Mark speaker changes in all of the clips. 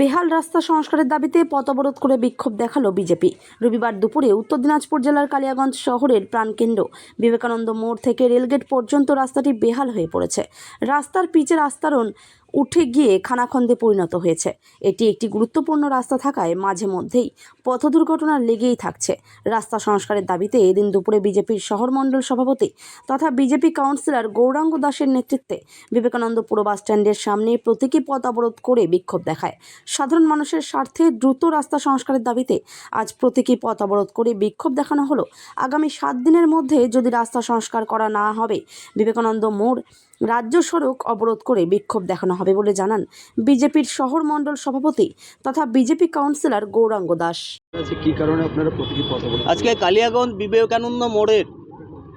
Speaker 1: বেহাল রাস্তা সংস্কারের দাবিতে পথ অবরোধ করে বিক্ষোভ দেখালো বিজেপি। রবিবার দুপুরে উত্তর দিনাজপুর জেলার কালিয়াগঞ্জ শহরের প্রাণকেন্দ্র বিবেকানন্দ মোড় থেকে রেলগেট পর্যন্ত রাস্তাটি বেহাল হয়ে পড়েছে। রাস্তার পিচের আস্তরণ উঠে গিয়ে খানাখন্দে পরিণত হয়েছে। এটি একটি গুরুত্বপূর্ণ রাস্তা থাকায় মাঝে মধ্যেই পথ দুর্ঘটনা লেগেই থাকছে। রাস্তা সংস্কারের দাবিতে এদিন দুপুরে বিজেপির শহর মণ্ডল সভাপতি তথা বিজেপি কাউন্সিলর গৌরাঙ্গ দাসের নেতৃত্বে বিবেকানন্দ পুর বাস স্ট্যান্ডের সামনে প্রতীকী পথ অবরোধ করে বিক্ষোভ দেখায়। সাধারণ মানুষের স্বার্থে দ্রুত রাস্তা সংস্কারের দাবিতে আজ প্রতীকী পথ অবরোধ করে বিক্ষোভ দেখানো হলো। আগামী 7 দিনের মধ্যে যদি রাস্তা সংস্কার করা না হবে বিবেকানন্দ মোড় রাজ্য সড়ক অবরোধ করে বিক্ষোভ দেখানো হবে বলে জানান বিজেপির শহর মণ্ডল সভাপতি তথা বিজেপি কাউন্সিলর গৌরাঙ্গ দাস।
Speaker 2: কি কারণে আপনারা প্রতীকী পথ অবরোধ?
Speaker 3: আজকে কালিয়াগঞ্জ বিবেকানন্দ মোড়ের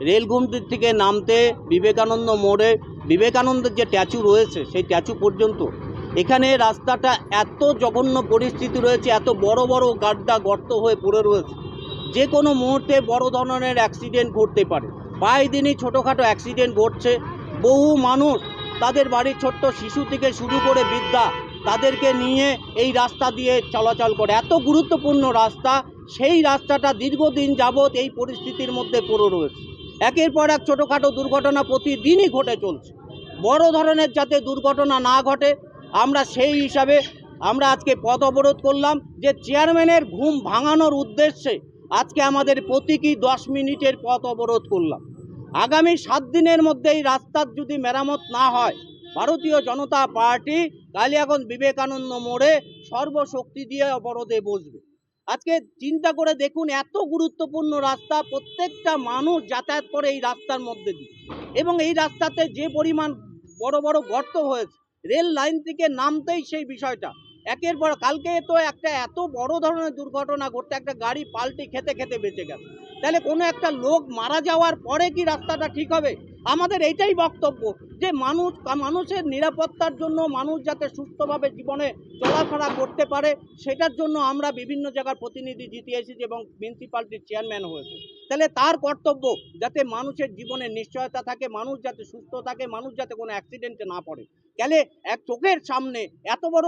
Speaker 3: রেলগুমটির থেকে নামতে বিবেকানন্দ মোড়ে বিবেকানন্দের যে স্ট্যাচু রয়েছে সেই স্ট্যাচু পর্যন্ত এখানে রাস্তাটা এত জঘন্য পরিস্থিতি রয়েছে, এত বড় বড় গাড্ডা গর্ত হয়ে পড়ে রয়েছে, যে কোনো মুহূর্তে বড় ধরনের অ্যাক্সিডেন্ট ঘটতে পারে। প্রায় দিনই ছোটোখাটো অ্যাক্সিডেন্ট ঘটছে। বহু মানুষ তাদের বাড়ির ছোট্ট শিশু থেকে শুরু করে বৃদ্ধা তাদেরকে নিয়ে এই রাস্তা দিয়ে চলাচল করে। এত গুরুত্বপূর্ণ রাস্তা, সেই রাস্তাটা দীর্ঘদিন যাবৎ এই পরিস্থিতির মধ্যে পড়ে রয়েছে। একের পর এক ছোটোখাটো দুর্ঘটনা প্রতিদিনই ঘটে চলছে। বড় ধরনের যাতে দুর্ঘটনা না ঘটে আমরা সেই হিসাবে আমরা আজকে পথ অবরোধ করলাম, যে চেয়ারম্যানের ঘুম ভাঙানোর উদ্দেশ্যে আজকে আমাদের প্রতীকী 10 মিনিটের পথ অবরোধ করলাম। আগামী 7 দিনের মধ্যে এই রাস্তার যদি মেরামত না হয় ভারতীয় জনতা পার্টি কালিয়াগঞ্জ বিবেকানন্দ মোড়ে সর্বশক্তি দিয়ে অবরোধে বসবে। আজকে চিন্তা করে দেখুন, এত গুরুত্বপূর্ণ রাস্তা, প্রত্যেকটা মানুষ যাতায়াত করে এই রাস্তার মধ্যে দিয়ে, এবং এই রাস্তাতে যে পরিমাণ বড় বড় গর্ত হয়েছে, রেল লাইন থেকে নামতেই সেই বিষয়টা একের পর কালকে তো একটা এত বড় ধরনের দুর্ঘটনা ঘটতে একটা গাড়ি পাল্টি খেতে খেতে বেঁচে গেছে। তাহলে কোনো একটা লোক মারা যাওয়ার পরে কি রাস্তাটা ঠিক হবে? আমাদের এইটাই বক্তব্য যে মানুষের নিরাপত্তার জন্য, মানুষ যাতে সুস্থভাবে জীবনে চলাফেরা করতে পারে, সেটার জন্য আমরা বিভিন্ন জায়গার প্রতিনিধি জিতে এসেছি এবং মিউনিসিপ্যালিটির চেয়ারম্যান হয়েছে। তাহলে তার কর্তব্য যাতে মানুষের জীবনের নিশ্চয়তা থাকে, মানুষ যাতে সুস্থ থাকে, মানুষ যাতে কোনো অ্যাক্সিডেন্টে না পড়ে। তাহলে এক চোখের সামনে এত বড়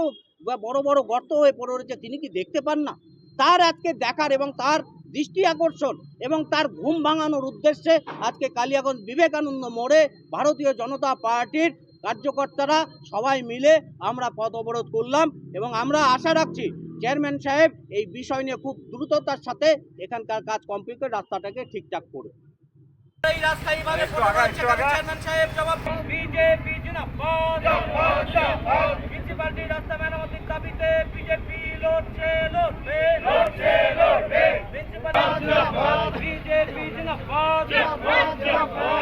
Speaker 3: বড় গর্ত হয়ে পড়ে রয়েছে, তিনি কি দেখতে পান না? তার আজকে দেখার এবং তার দৃষ্টি আকর্ষণ এবং তার ঘুম ভাঙানোর উদ্দেশ্যে আজকে কালিয়াগঞ্জ বিবেকানন্দ মোড়ে ভারতীয় জনতা পার্টির কার্যকর্তারা সবাই মিলে আমরা পথ অবরোধ করলাম, এবং আমরা আশা রাখছি চেয়ারম্যান সাহেব এই বিষয় নিয়ে খুব দ্রুততার সাথে এখানকার কাজ কমপ্লিট করে রাস্তাটাকে ঠিকঠাক করে। এই রাস্তা এইভাবে চেয়ারম্যান সাহেব জবাব। বিজেপি জিন্দাবাদ, মিউনিসিপ্যালিটির রাস্তা মেরামতের দাবিতে বিজেপি লড়ছে লড়বে লড়ছে লড়বে। বিজেপি জিন্দাবাদ,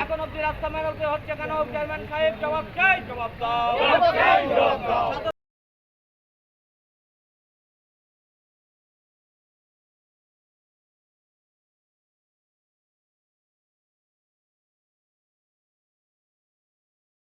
Speaker 3: এখন অব্দি রাস্তা মেরামত হচ্ছে কেন? চেয়ারম্যান সাহেব জবাব চাই, জবাব দাও।